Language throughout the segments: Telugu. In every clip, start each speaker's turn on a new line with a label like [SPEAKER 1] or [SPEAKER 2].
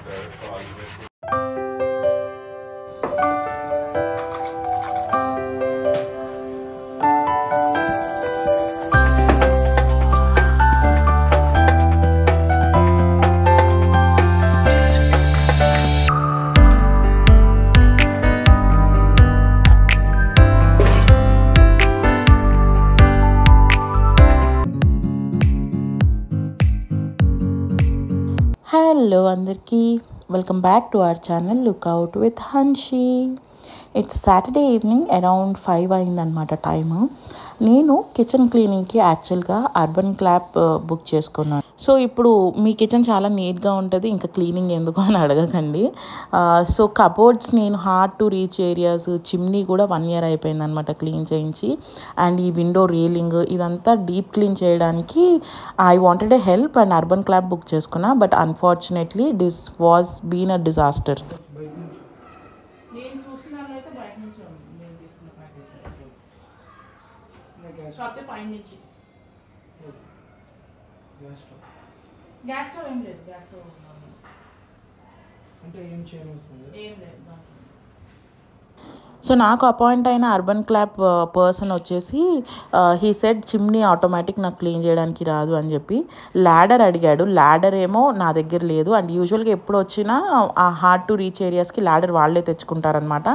[SPEAKER 1] హలో అందరికీ welcome back to our channel lookout with Hanshi. It's Saturday evening around 5 అయిందనమాట టైము. నేను కిచెన్ క్లీనింగ్కి యాక్చువల్గా అర్బన్ క్లాప్ బుక్ చేసుకున్నాను. సో ఇప్పుడు మీ కిచెన్ చాలా నీట్గా ఉంటుంది, ఇంకా క్లీనింగ్ ఎందుకు అని అడగకండి. సో కబోర్డ్స్ నేను hard to reach areas, chimney కూడా 1 year అయిపోయింది అనమాట క్లీన్ చేయించి. అండ్ ఈ విండో రీలింగ్ ఇదంతా డీప్ క్లీన్ చేయడానికి I wanted a help and Urban Clap book చేసుకున్నా. But unfortunately this was been a disaster. Gas stove ఏం లేదు, గ్యాస్ స్టవ్ అంటే ఏం లేదు. సో నాకు అపాయింట్ అయిన అర్బన్ క్లాప్ పర్సన్ వచ్చేసి హీ సెడ్ చిమ్నీ ఆటోమేటిక్ నాకు క్లీన్ చేయడానికి రాదు అని చెప్పి ల్యాడర్ అడిగాడు. ల్యాడర్ ఏమో నా దగ్గర లేదు. అండ్ యూజువల్గా ఎప్పుడు వచ్చినా ఆ హార్డ్ టు రీచ్ ఏరియాస్కి ల్యాడర్ వాళ్ళే తెచ్చుకుంటారనమాట.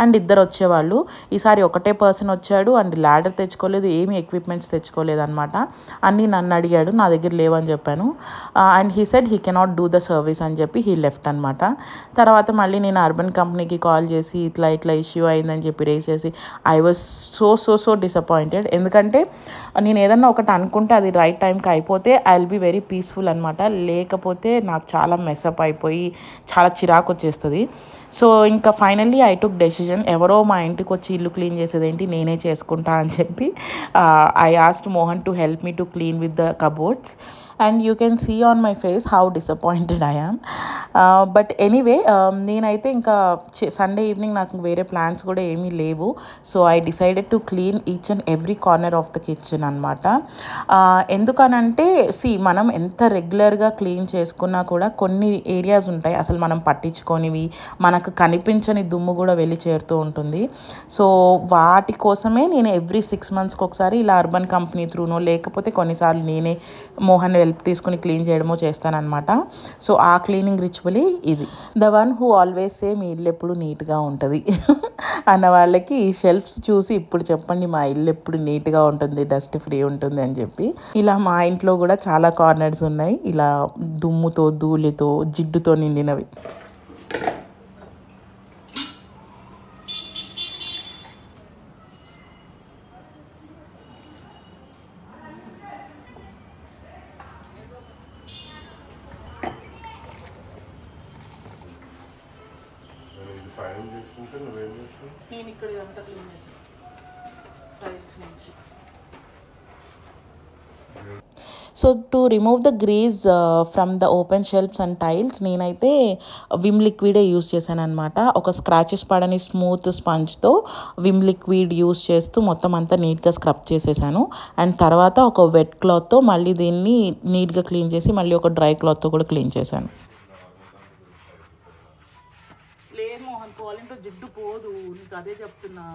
[SPEAKER 1] అండ్ ఇద్దరు వచ్చేవాళ్ళు. ఈసారి ఒకటే పర్సన్ వచ్చాడు అండ్ ల్యాడర్ తెచ్చుకోలేదు, ఏమి ఎక్విప్మెంట్స్ తెచ్చుకోలేదు అనమాట. అన్నీ నన్ను అడిగాడు, నా దగ్గర లేవని చెప్పాను. And he said he cannot do the service అని చెప్పి హీ లెఫ్ట్ అనమాట. తర్వాత మళ్ళీ నేను అర్బన్ కంపెనీకి కాల్ చేసి ఇట్లా ఇష్యూ అయిందని చెప్పి రేస్ చేసి ఐ వాజ్ సో డిసప్పాయింటెడ్. ఎందుకంటే నేను ఏదన్నా ఒకటి అనుకుంటే అది రైట్ టైంకి అయిపోతే I will be very peaceful అనమాట. లేకపోతే నాకు చాలా మెస్అప్ అయిపోయి చాలా చిరాకు వచ్చేస్తుంది. సో ఇంకా ఫైనల్లీ ఐ టుక్ డెసిజన్, ఎవరో మా ఇంటికి వచ్చి ఇల్లు క్లీన్ చేసేదేంటి, నేనే చేసుకుంటా అని చెప్పి I asked Mohan to help me to clean with the cupboards. And you can see on my face how disappointed I am. But anyway నేనైతే ఇంకా సండే ఈవినింగ్ నాకు వేరే ప్లాన్స్ కూడా ఏమీ లేవు. So I decided to clean each and every corner of the kitchen అనమాట. ఎందుకనంటే మనం ఎంత రెగ్యులర్గా క్లీన్ చేసుకున్నా కూడా కొన్ని ఏరియాస్ ఉంటాయి అసలు మనం పట్టించుకోనివి, మనకు కనిపించని దుమ్ము కూడా వెళ్ళి చేరుతూ ఉంటుంది. సో వాటి కోసమే నేను ఎవ్రీ 6 monthsకి ఒకసారి ఇలా అర్బన్ కంపెనీ త్రూనో లేకపోతే కొన్నిసార్లు నేనే మోహన్ హెల్ప్ తీసుకుని క్లీన్ చేయడమో చేస్తానన్నమాట. సో ఆ క్లీనింగ్ రిచువలే ఇది. The one who always say మీ ఇల్లు ఎప్పుడు నీట్గా ఉంటుంది అన్న వాళ్ళకి ఈ షెల్ఫ్స్ చూసి ఇప్పుడు చెప్పండి మా ఇల్లు ఎప్పుడు నీట్గా ఉంటుంది, డస్ట్ ఫ్రీ ఉంటుంది అని చెప్పి. ఇలా మా ఇంట్లో కూడా చాలా కార్నర్స్ ఉన్నాయి ఇలా దుమ్ముతో, ధూళితో, జిడ్డుతో నిండినవి. నేను ఇక్కడ ఇదంతా క్లీన్ చేసేస్తాను టైల్స్ నుంచి. So to remove the grease from the open shelves and tiles నేనైతే విమ్ లిక్విడే యూజ్ చేశాను అనమాట. ఒక స్క్రాచెస్ పడని స్మూత్ స్పంజ్తో విమ్ లిక్విడ్ యూజ్ చేస్తూ మొత్తం అంతా నీట్గా స్క్రబ్ చేసేసాను. అండ్ తర్వాత ఒక వెట్ క్లాత్తో మళ్ళీ దీన్ని నీట్గా క్లీన్ చేసి మళ్ళీ ఒక డ్రై క్లాత్తో కూడా క్లీన్ చేశాను. లేదు మోహన్, పోలింతో జిడ్డు పోదు, నీకు అదే చెప్తున్నా.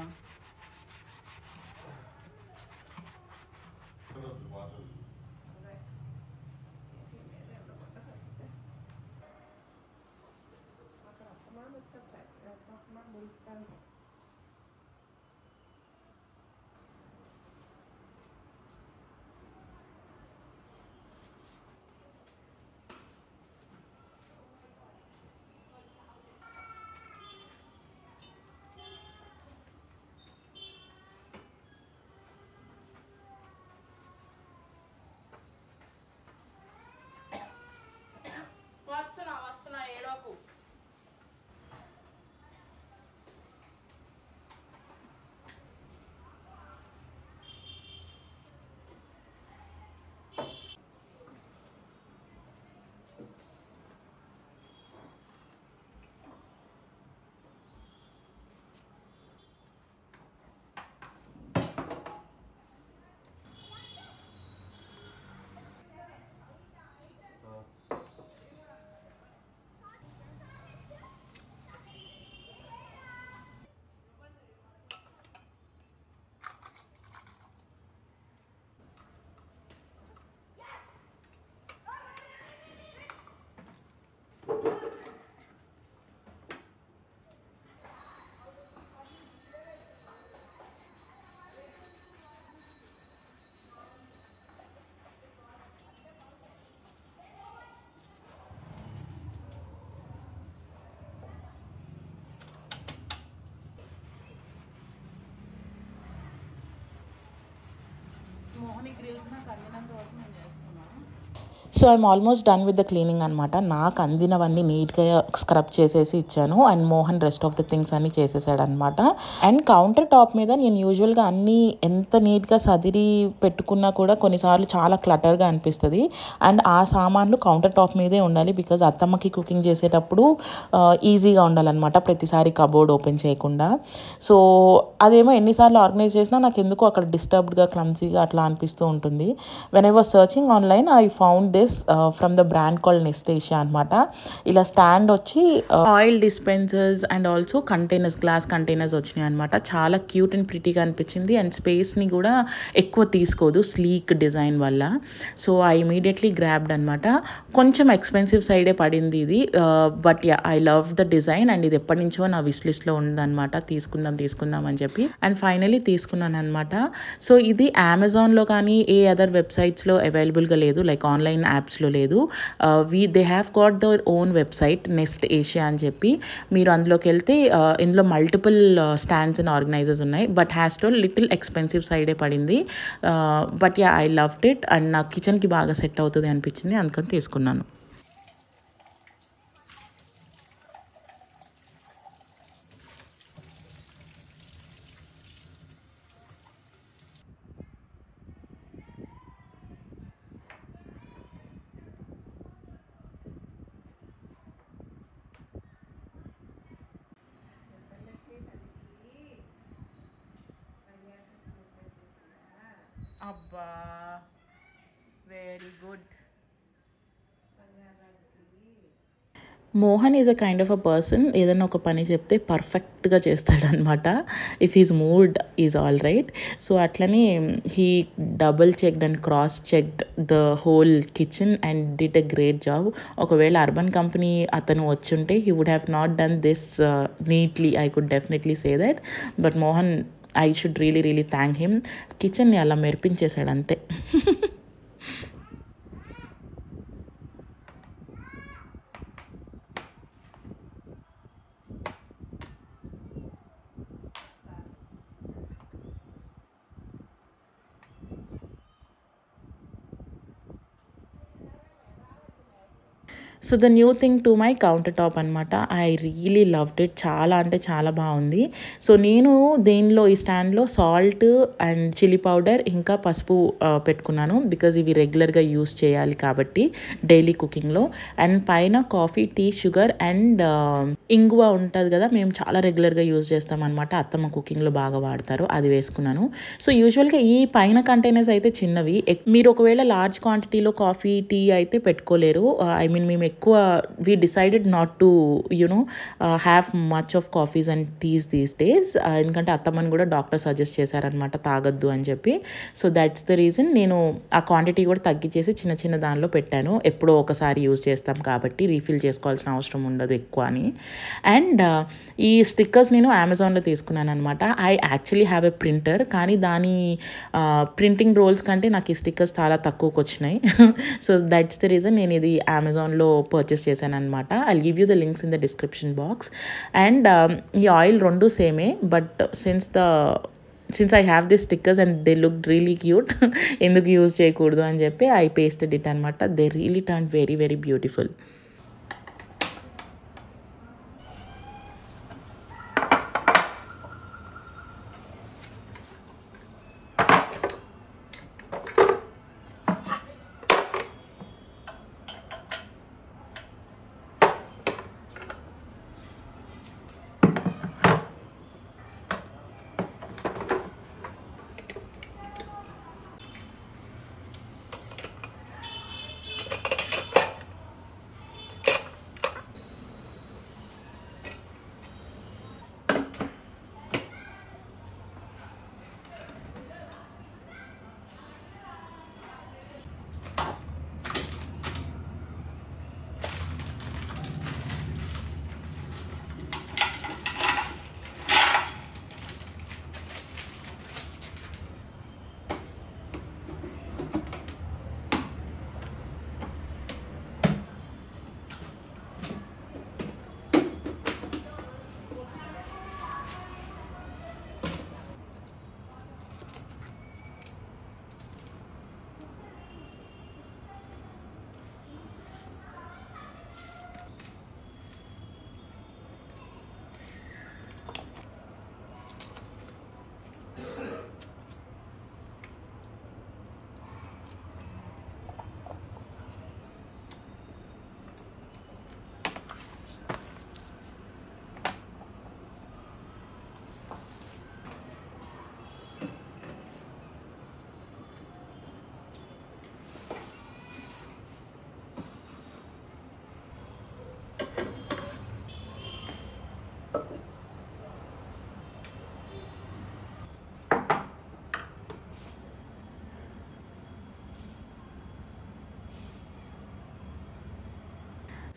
[SPEAKER 1] వస్తున్నా ఏడోకు. So I'm almost done with the cleaning అనమాట. నాకు అందినవన్నీ నీట్గా స్క్రబ్ చేసేసి ఇచ్చాను and Mohan rest of the things అన్నీ చేసేసాడు అనమాట. అండ్ కౌంటర్ టాప్ మీద నేను యూజువల్గా అన్నీ ఎంత నీట్గా సదిరి పెట్టుకున్నా కూడా కొన్నిసార్లు చాలా క్లటర్గా అనిపిస్తుంది. అండ్ ఆ సామాన్లు కౌంటర్ టాప్ మీదే ఉండాలి, బికాజ్ అత్తమ్మకి కుకింగ్ చేసేటప్పుడు ఈజీగా ఉండాలన్నమాట, ప్రతిసారి కబోర్డ్ ఓపెన్ చేయకుండా. సో అదేమో ఎన్నిసార్లు ఆర్గనైజ్ చేసినా నాకు ఎందుకో అక్కడ డిస్టర్బ్డ్గా క్లమ్జీగా అట్లా అనిపిస్తూ ఉంటుంది. When I was searching online I found this from the brand called Nestasia అనమాట. ఇలా స్టాండ్ వచ్చి oil dispensers and also containers, glass containers వచ్చినాయి అనమాట. చాలా క్యూట్ అండ్ ప్రిటీగా అనిపించింది అండ్ స్పేస్ని కూడా ఎక్కువ తీసుకోదు స్లీక్ డిజైన్ వల్ల. సో ఐ ఇమీడియట్లీ గ్రాబ్డ్ అనమాట. కొంచెం ఎక్స్పెన్సివ్ సైడే పడింది ఇది, but yeah I love the design and ఇది ఎప్పటి నుంచో నా విష్ లిస్ట్లో ఉందన్నమాట, తీసుకుందాం అని చెప్పి. అండ్ ఫైనలీ తీసుకున్నాను అనమాట. సో ఇది అమెజాన్లో కానీ ఏ అదర్ వెబ్సైట్స్లో అవైలబుల్గా లేదు, లైక్ ఆన్లైన్ యాప్స్లో లేదు. They have got their own website Nestasia అని చెప్పి. మీరు అందులోకి వెళ్తే ఇందులో మల్టిపుల్ స్టాండ్స్ అండ్ ఆర్గనైజర్స్ ఉన్నాయి, బట్ హ్యాస్లో లిటిల్ ఎక్స్పెన్సివ్ సైడే పడింది. But yeah I loved it and నా కిచెన్కి బాగా సెట్ అవుతుంది అనిపించింది, అందుకని తీసుకున్నాను. అబ్బా very good. Mohan is a kind of a person, ఏదైనా ఒక పని చెప్తే పర్ఫెక్ట్గా చేస్తాడనమాట. If he's mood is all right. So అట్లనే he double checked and cross checked the whole kitchen and did a great job. ఒకవేళ అర్బన్ కంపెనీ అతను వచ్చుంటే he would have not done this neatly, I could definitely say that. But Mohan, I should really thank him. కిచెన్ని అలా మెరిపించేశాడు అంతే. So the new thing to my counter top అనమాట. I really loved it. చాలా అంటే చాలా బాగుంది. సో నేను దీనిలో ఈ స్టాండ్లో సాల్ట్ అండ్ చిల్లీ పౌడర్ ఇంకా పసుపు పెట్టుకున్నాను, బికాజ్ ఇవి రెగ్యులర్గా యూస్ చేయాలి కాబట్టి డైలీ కుకింగ్లో. అండ్ పైన కాఫీ, టీ, షుగర్ అండ్ ఇంగువ ఉంటుంది కదా, మేము చాలా రెగ్యులర్గా యూజ్ చేస్తాం అనమాట, అత్తమ్మ కుకింగ్లో బాగా వాడతారు, అది వేసుకున్నాను. సో యూజువల్గా ఈ పైన కంటైనర్స్ అయితే చిన్నవి, మీరు ఒకవేళ లార్జ్ క్వాంటిటీలో కాఫీ, టీ అయితే పెట్టుకోలేరు. ఐ మీన్ మేము ఎక్కువ we decided not to have much of coffees and teas these days, ఎందుకంటే అత్తమ్మని కూడా డాక్టర్ సజెస్ట్ చేశారనమాట తాగొద్దు అని చెప్పి. సో దట్స్ ద రీజన్ నేను ఆ క్వాంటిటీ కూడా తగ్గించేసి చిన్న దానిలో పెట్టాను. ఎప్పుడో ఒకసారి యూజ్ చేస్తాం కాబట్టి రీఫిల్ చేసుకోవాల్సిన అవసరం ఉండదు ఎక్కువ అని. అండ్ ఈ స్టిక్కర్స్ నేను అమెజాన్లో తీసుకున్నాను అనమాట. I actually have a printer, కానీ దాని ప్రింటింగ్ రోల్స్ కంటే నాకు ఈ స్టిక్కర్స్ చాలా తక్కువకి వచ్చినాయి. సో దట్స్ ద రీజన్ నేను ఇది అమెజాన్లో పర్చేస్ చేశాను అనమాట. I give you the links in the description box. And ఈ ఆయిల్ రెండు సేమే, but since I have this stickers and they look really cute, ఎందుకు యూజ్ చేయకూడదు అని చెప్పి ఐ పేస్టెడ్ ఇట్ అనమాట. They really turn very beautiful.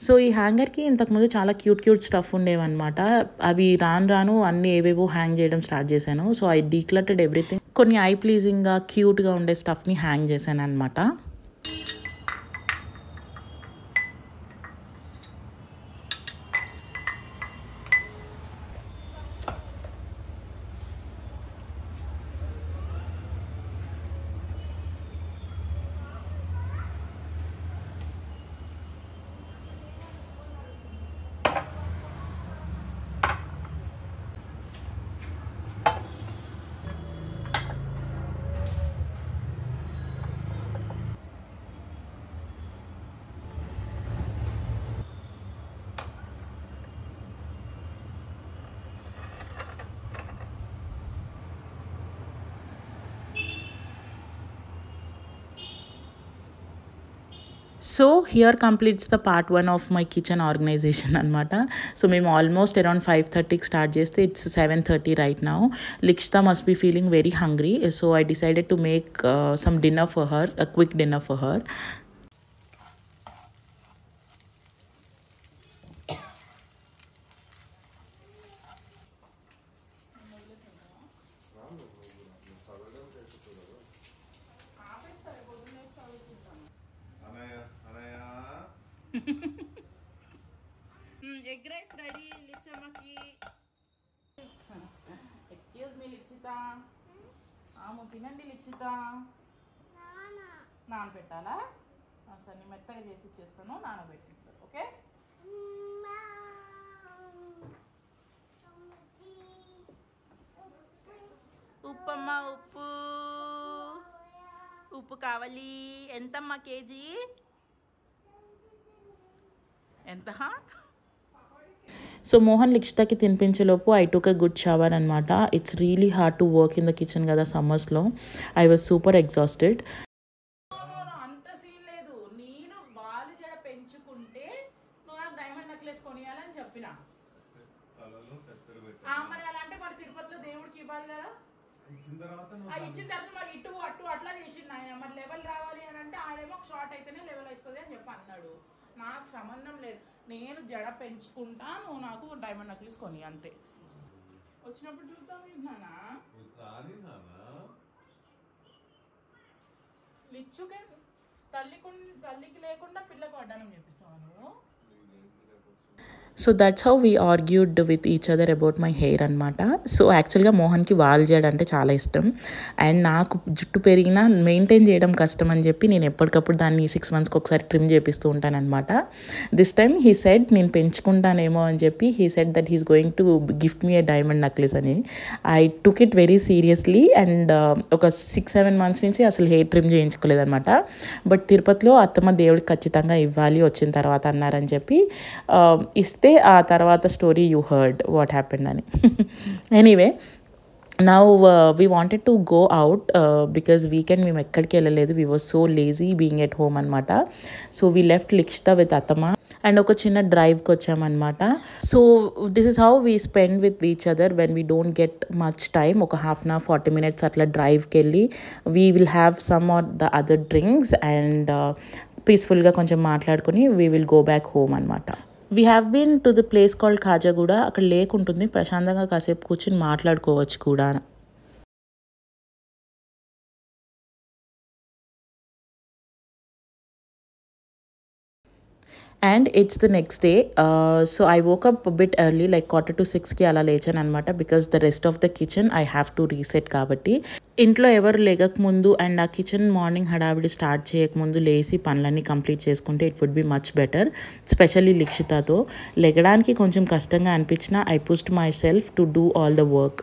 [SPEAKER 1] So ఈ హ్యాంగర్కి ఇంతకుముందు చాలా క్యూట్ స్టఫ్ ఉండేవన్నమాట. అవి రాను రాను అన్నీ ఏవేవో హ్యాంగ్ చేయడం స్టార్ట్ చేశాను. So I decluttered everything. కొన్ని ఐ ప్లీజింగ్గా క్యూట్గా ఉండే స్టఫ్ని హ్యాంగ్ చేశాను అనమాట. So here completes the part 1 of my kitchen organisation అనమాట. సో మేము ఆల్మోస్ట్ అరౌండ్ 5:30కి స్టార్ట్ చేస్తే it's 7:30 right now. Likshitha must be feeling very hungry. So I decided to make some dinner for her, a quick dinner for her. Egg rice ready లిచ్చమ్మకి. Excuse me Likshitha. తినండి లిక్షిత. నానబెట్టాలా? సరే నేను మెత్తగా చేసి ఇచ్చేస్తాను, నానబెట్టిస్తాను. ఓకే. ఉప్పమ్మ, ఉప్పు కావాలి. ఎంతమ్మా కేజీ? ఎంత? సో మోహన్ లిక్షితకి తినిపించేలోపు I took a good shower అనమాట. It's really hard to work in the kitchen కదా సమ్మర్స్లో. I was super exhausted. అంత సీన్ లేదు. నేను బాలు జడ పెంచుకుంటే నువ్వు నాకు డైమండ్ నెక్లెస్ కొనియాలని చెప్పిన. మరి అలా అంటే మరి తిరుపతిలో దేవుడికి ఇవ్వాలి కదా. ఇచ్చిన తర్వాత మరి ఇటు అటు అట్లా చేసిండు ఆయన. మరి లెవెల్ రావాలి అని అంటే ఆయనేమో షార్ట్ అయితేనే లెవెల్ వస్తుంది అని చెప్పి అన్నాడు. నాకు సంబంధం లేదు. నేను జడ పెంచుకుంటా, నువ్వు నాకు డైమండ్ నెక్లెస్ కొని, అంతే. వచ్చినప్పుడు చూద్దాం. విన్నానా లిచ్చుకే తల్లికి లేకుండా పిల్లకు వడ్డానం చెప్పిస్తావు నువ్వు. So that's how we argued with each other about my hair అనమాట. సో యాక్చువల్గా మోహన్కి వాల్ జడ అంటే చాలా ఇష్టం. అండ్ నాకు జుట్టు పెరిగినా మెయింటైన్ చేయడం కష్టం అని చెప్పి నేను ఎప్పటికప్పుడు దాన్ని 6 monthsకి ఒకసారి ట్రిమ్ చేపిస్తూ ఉంటాను అనమాట. దిస్ టైమ్ హీ సెడ్ నేను పెంచుకుంటానేమో అని చెప్పి he said that he's going to gift me a diamond necklace అని. I took it very seriously. And ఒక 6-7 months నుంచి అసలు హెయిర్ ట్రిమ్ చేయించుకోలేదనమాట. బట్ తిరుపతిలో అత్తమ్మ దేవుడికి ఖచ్చితంగా ఇవ్వాలి వచ్చిన తర్వాత అన్నారని చెప్పి ఇస్తే ఆ తర్వాత story you heard what happened అని. Anyway now we wanted to go out because weekend మేము ఎక్కడికి వెళ్ళలేదు. We was so lazy being at home అనమాట. So we left Likshitha with అత్తమ్మ అండ్ ఒక చిన్న డ్రైవ్కి వచ్చామన్నమాట. So this is how we spend with each other when we don't get much time. ఒక 1/2 hour 40 minutes అట్లా డ్రైవ్కి వెళ్ళి we will have some are the other drinks and పీస్ఫుల్గా కొంచెం మాట్లాడుకుని we will go back home అనమాట. We have been to the place called Khajaguda. అక్కడ లేక్ ఉంటుంది, ప్రశాంతంగా కాసేపు కూర్చుని మాట్లాడుకోవచ్చు కూడా. And it's the next day. So I woke up bit early, like 5:45కి అలా లేచాను అనమాట. Because the rest of the kitchen I have to reset కాబట్టి. ఇంట్లో ఎవరు లేకముందు అండ్ ఆ కిచెన్ మార్నింగ్ హడావిడి స్టార్ట్ చేయకముందు లేచి పనులన్నీ కంప్లీట్ చేసుకుంటే it would be much better. Specially లిక్షితతో లెగడానికి కొంచెం కష్టంగా అనిపించినా I pushed my self to do all the work.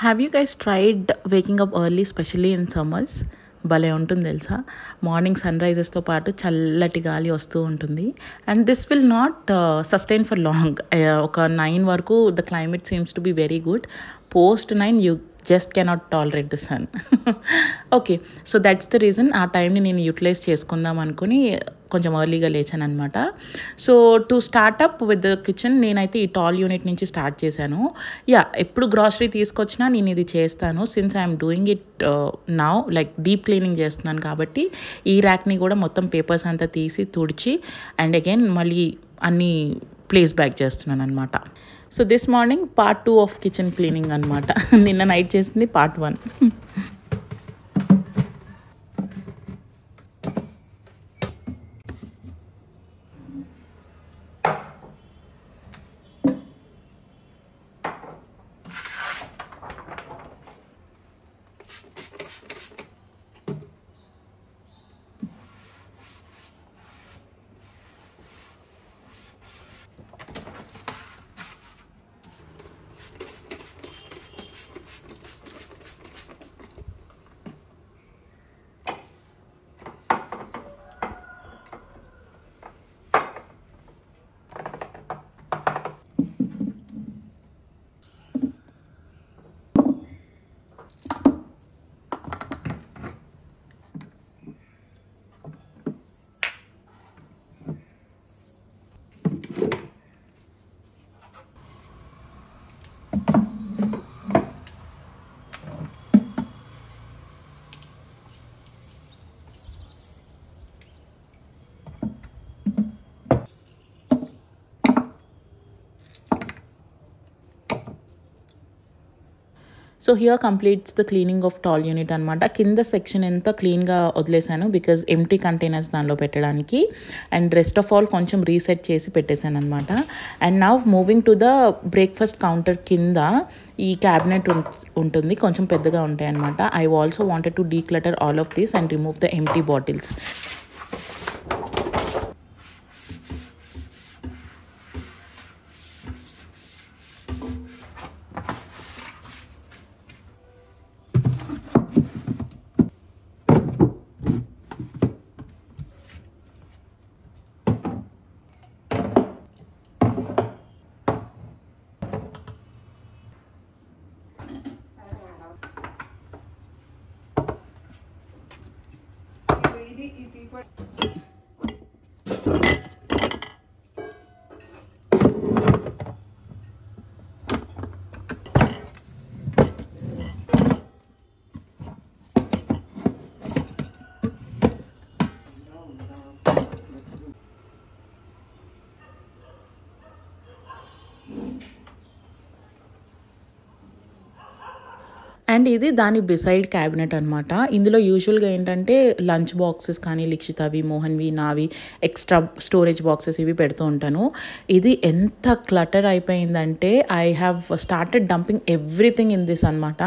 [SPEAKER 1] Have you guys tried waking up early specially in summers? భలే ఉంటుంది తెలుసా. మార్నింగ్ సన్ రైజెస్తో పాటు చల్లటి గాలి వస్తూ ఉంటుంది. And this will not sustain for long. ఒక 9 వరకు the climate seems to be very good. Post 9 you just cannot tolerate the sun. Okay, so that's the reason ఆ టైంని నేను యూటిలైజ్ చేసుకుందాం అనుకుని కొంచెం ఎర్లీగా లేచాను అనమాట. So to start up with the kitchen నేనైతే ఈ టాల్ యూనిట్ నుంచి స్టార్ట్ చేశాను. ఎప్పుడు గ్రాసరీ తీసుకొచ్చినా నేను ఇది చేస్తాను. Since I'm doing it now, like deep cleaning చేస్తున్నాను కాబట్టి ఈ ర్యాక్ని కూడా మొత్తం పేపర్స్ అంతా తీసి తుడిచి అండ్ అగైన్ మళ్ళీ అన్నీ ప్లేస్ బ్యాక్ చేస్తున్నాను అనమాట. So this morning part 2 of kitchen cleaning అనమాట. నిన్న నైట్ చేసింది part 1. So here completes the cleaning of tall unit అనమాట. కింద సెక్షన్ ఎంత క్లీన్గా వదిలేసాను బికాజ్ ఎంటీ కంటైనర్స్ దానిలో పెట్టడానికి. అండ్ రెస్ట్ ఆఫ్ ఆల్ కొంచెం రీసెట్ చేసి పెట్టేశాను అనమాట. And now moving to the breakfast counter కింద ఈ క్యాబినెట్ ఉంటుంది, కొంచెం పెద్దగా ఉంటాయి అనమాట. I also wanted to declutter all of this and remove the empty bottles. And ఇది దాని బిసైడ్ క్యాబినెట్ అనమాట. ఇందులో యూజువల్గా ఏంటంటే లంచ్ బాక్సెస్ కానీ లిక్షితవి, మోహన్వి, నావి ఎక్స్ట్రా స్టోరేజ్ బాక్సెస్ ఇవి పెడుతూ ఉంటాను. ఇది ఎంత క్లటర్ అయిపోయిందంటే I have started dumping everything in this అనమాట.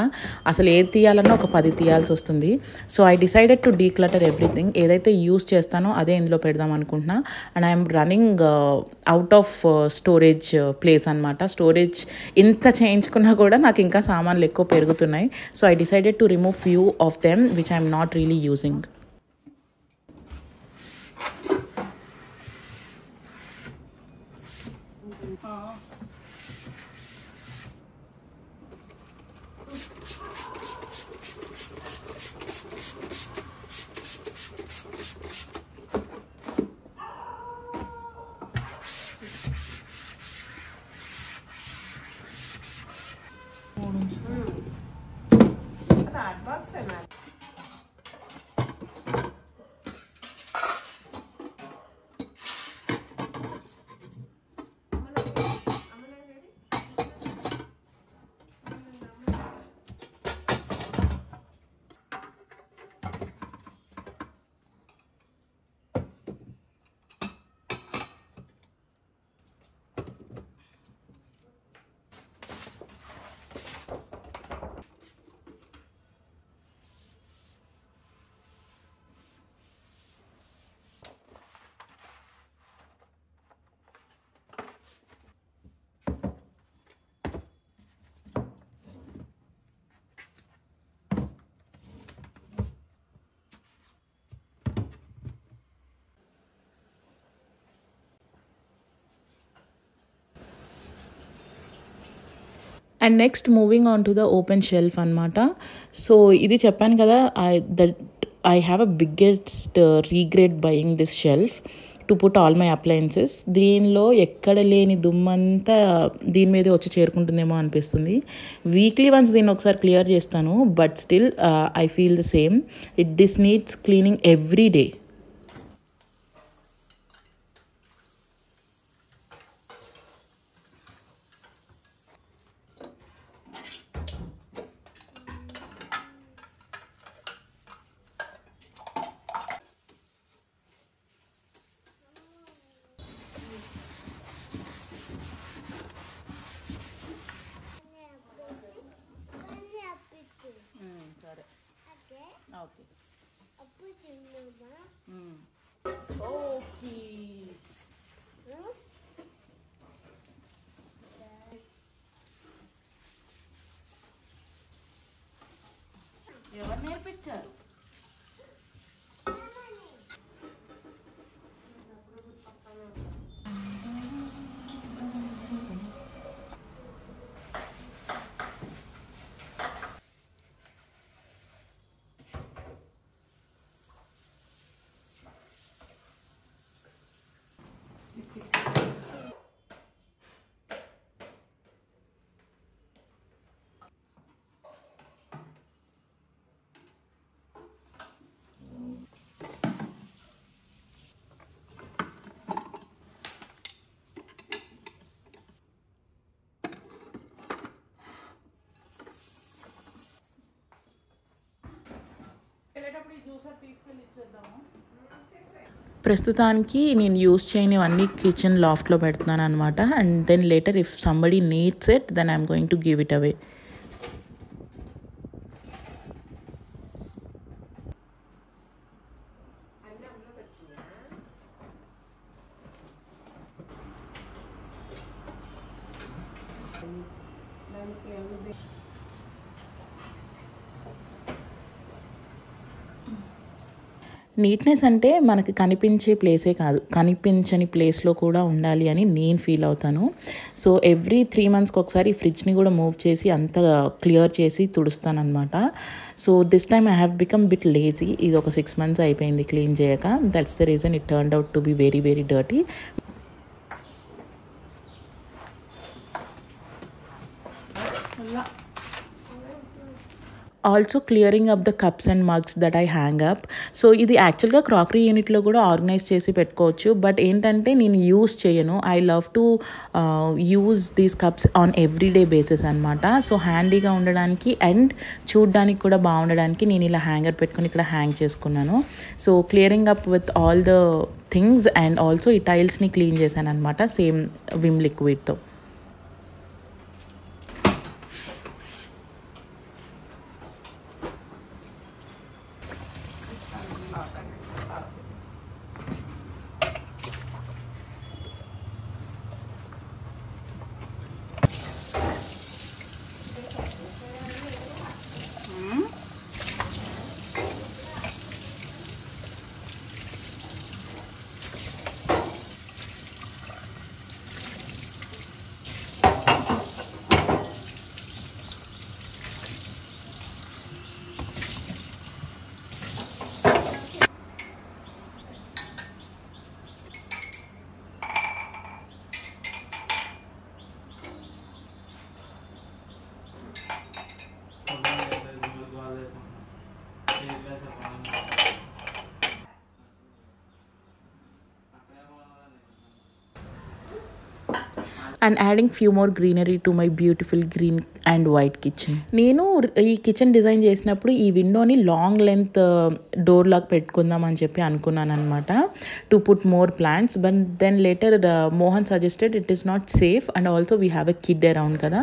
[SPEAKER 1] అసలు ఏది తీయాలన్నా ఒక 10 తీయాల్సి వస్తుంది. So I decided to declutter everything. ఏదైతే యూస్ చేస్తానో అదే ఇందులో పెడదాం అనుకుంటున్నా. And I'm running out of storage place అనమాట. స్టోరేజ్ ఇంత చేయించుకున్నా కూడా నాకు ఇంకా సామాన్లు ఎక్కువ పెరుగుతున్నాయి. So I decided to remove few of them which I am not really using. And next moving on to the open shelf అనమాట. సో ఇది చెప్పాను కదా, I have a biggest regret buying this shelf to put all my appliances. దీనిలో ఎక్కడ లేని దుమ్మంతా దీని మీదే వచ్చి చేరుకుంటుందేమో అనిపిస్తుంది. వీక్లీ వన్స్ దీన్ని ఒకసారి క్లియర్ చేస్తాను, but still I feel the same. This needs cleaning every day. సరే, ఓకే. ఓకే, ఎవరు నేర్పించారు? ప్రస్తుతానికి నేను యూస్ చేయనివన్నీ కిచెన్ లాఫ్ట్లో పెడుతున్నాను అనమాట. And then later if somebody needs it, then I'm going to give it away. Neatness అంటే మనకి కనిపించే ప్లేసే కాదు, కనిపించని ప్లేస్లో కూడా ఉండాలి అని నేను ఫీల్ అవుతాను. సో ఎవ్రీ 3 monthsకి ఒకసారి ఫ్రిడ్జ్ని కూడా మూవ్ చేసి అంతా క్లియర్ చేసి తుడుస్తాను అనమాట. So this time I have become bit lazy. ఇది ఒక 6 months అయిపోయింది క్లీన్ చేయక. That's the reason it turned out to be very very dirty. Also clearing up the cups and mugs that I hang up. So ఇది యాక్చువల్గా క్రాకరీ యూనిట్లో కూడా ఆర్గనైజ్ చేసి పెట్టుకోవచ్చు, బట్ ఏంటంటే నేను యూస్ చేయను. I love to use these cups on everyday basis అనమాట. సో హ్యాండీగా ఉండడానికి అండ్ చూడ్డానికి కూడా బాగుండడానికి నేను ఇలా హ్యాంగర్ పెట్టుకొని ఇక్కడ హ్యాంగ్ చేసుకున్నాను. So clearing up with all the things and also ఈ టైల్స్ని క్లీన్ చేశాను అనమాట సేమ్ విమ్ లిక్విడ్తో. And adding few more greenery to my beautiful green and white kitchen. నేను ఈ కిచెన్ డిజైన్ చేసినప్పుడు ఈ విండోని లాంగ్ లెంత్ డోర్ లాగా పెట్టుకుందాం అని చెప్పి అనుకున్నాను అనమాట, to put more plants. But then later Mohan suggested it is not safe and also we have a kid around కదా.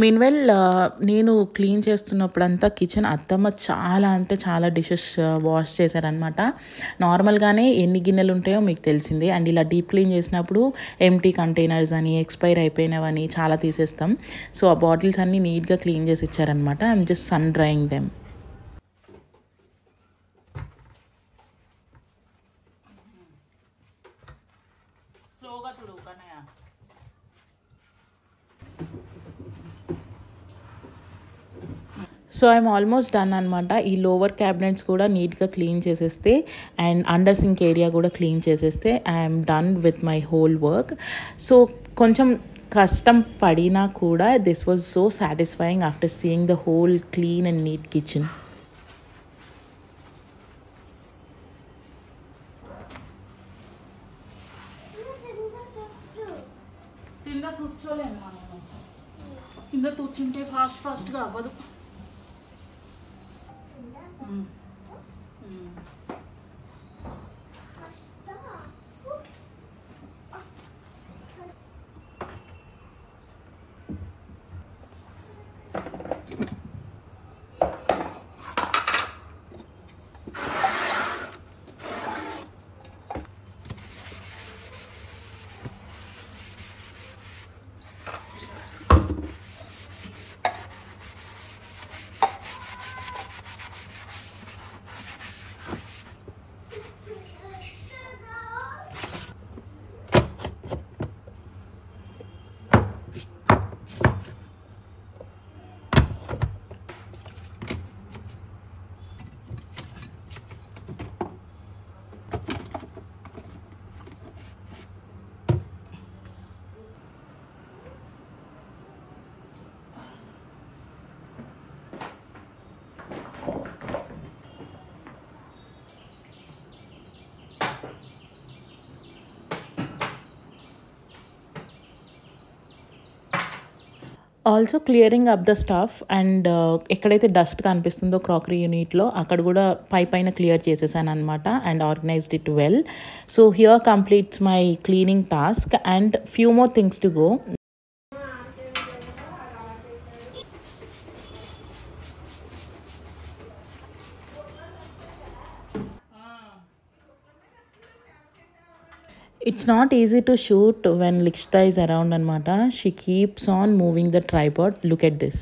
[SPEAKER 1] మీన్వెల్ నేను క్లీన్ చేస్తున్నప్పుడంతా కిచెన్ అత్తమ్మ చాలా అంటే చాలా డిషెస్ వాష్ చేశారనమాట. నార్మల్గానే ఎన్ని గిన్నెలు ఉంటాయో మీకు తెలిసిందే. అండ్ ఇలా డీప్ క్లీన్ చేసినప్పుడు ఎంటీ కంటైనర్స్ అని, ఎక్స్పైర్ అయిపోయినవని చాలా తీసేస్తాం. సో ఆ బాటిల్స్ అన్నీ నీట్గా క్లీన్ చేసి ఇచ్చారనమాట. I'm just sun drying them. So I'm almost done అనమాట. ఈ లోవర్ క్యాబినెట్స్ కూడా నీట్గా క్లీన్ చేసేస్తే అండ్ అండర్ సింక్ ఏరియా కూడా క్లీన్ చేసేస్తే I'm done with my whole work. So కొంచెం కష్టం పడినా కూడా this was so satisfying after seeing the whole clean and neat kitchen. కింద కూర్చుంటే ఫాస్ట్గా అవ్వదు. Also clearing up the stuff and ఎక్కడైతే డస్ట్ కనిపిస్తుందో క్రాకరీ యూనిట్లో అక్కడ కూడా పైన క్లియర్ చేసేసాను అనమాట and organised it well. So here completes my cleaning task and few more things to go. It's not easy to shoot when Likshita is around anamata. She keeps on moving the tripod. Look at this.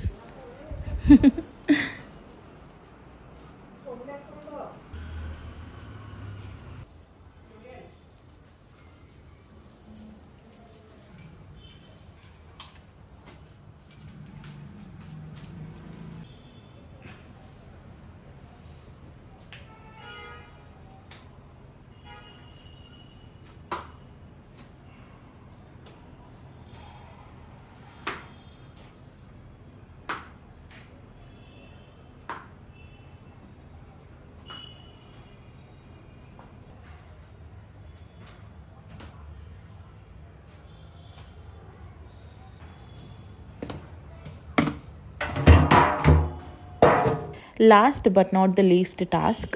[SPEAKER 1] Last but not the least task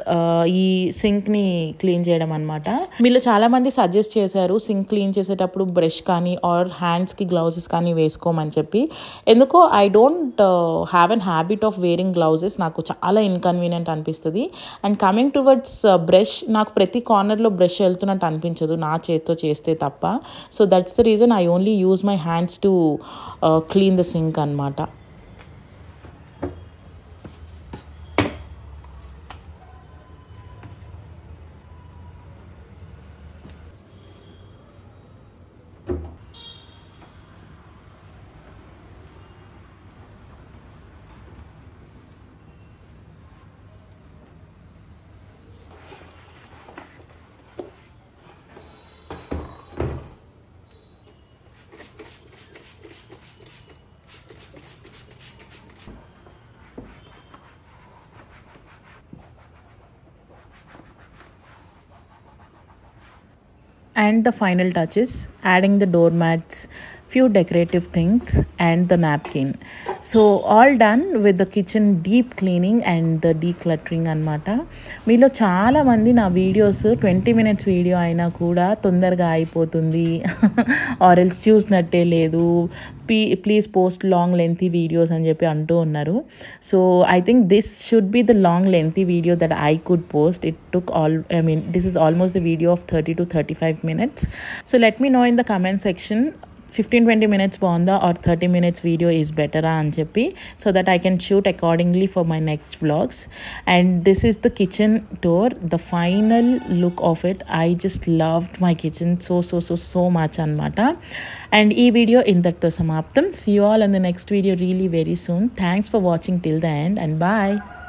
[SPEAKER 1] ఈ సింక్ని క్లీన్ చేయడం అనమాట. వీళ్ళు చాలామంది సజెస్ట్ చేశారు సింక్ క్లీన్ చేసేటప్పుడు బ్రష్ కానీ ఆర్ హ్యాండ్స్కి గ్లౌజెస్ కానీ వేసుకోమని చెప్పి. ఎందుకో I don't have an habit of wearing gloves. నాకు చాలా ఇన్కన్వీనియంట్ అనిపిస్తుంది. అండ్ కమింగ్ టువర్డ్స్ బ్రష్, నాకు ప్రతి కార్నర్లో బ్రష్ వెళ్తున్నట్టు అనిపించదు నా చేతితో చేస్తే తప్ప. So that's the reason I only use my hands to clean the sink అనమాట. And the final touches, adding the doormats, few decorative things and the napkin. So all done with the kitchen deep cleaning and the decluttering అనమాట. మీలో చాలామంది నా వీడియోస్ 20 minutes వీడియో అయినా కూడా తొందరగా అయిపోతుంది ఆర్ ఎల్స్ చూసినట్టే లేదు, please post long lengthy videos అని చెప్పి అంటూ ఉన్నారు. So I think this should be the long lengthy video that I could post. It took this is almost the video of 30 to 35 minutes. So let me know in the comment section 15-20 minutes bonda or 30 minutes video is better అని చెప్పి, so that I can shoot accordingly for my next vlogs. And this is the kitchen tour, the final look of it. I just loved my kitchen so much అనమాట. And ఈ వీడియో ఇంతటితో సమాప్తం. See you all in the next video really very soon. Thanks for watching till the end and bye.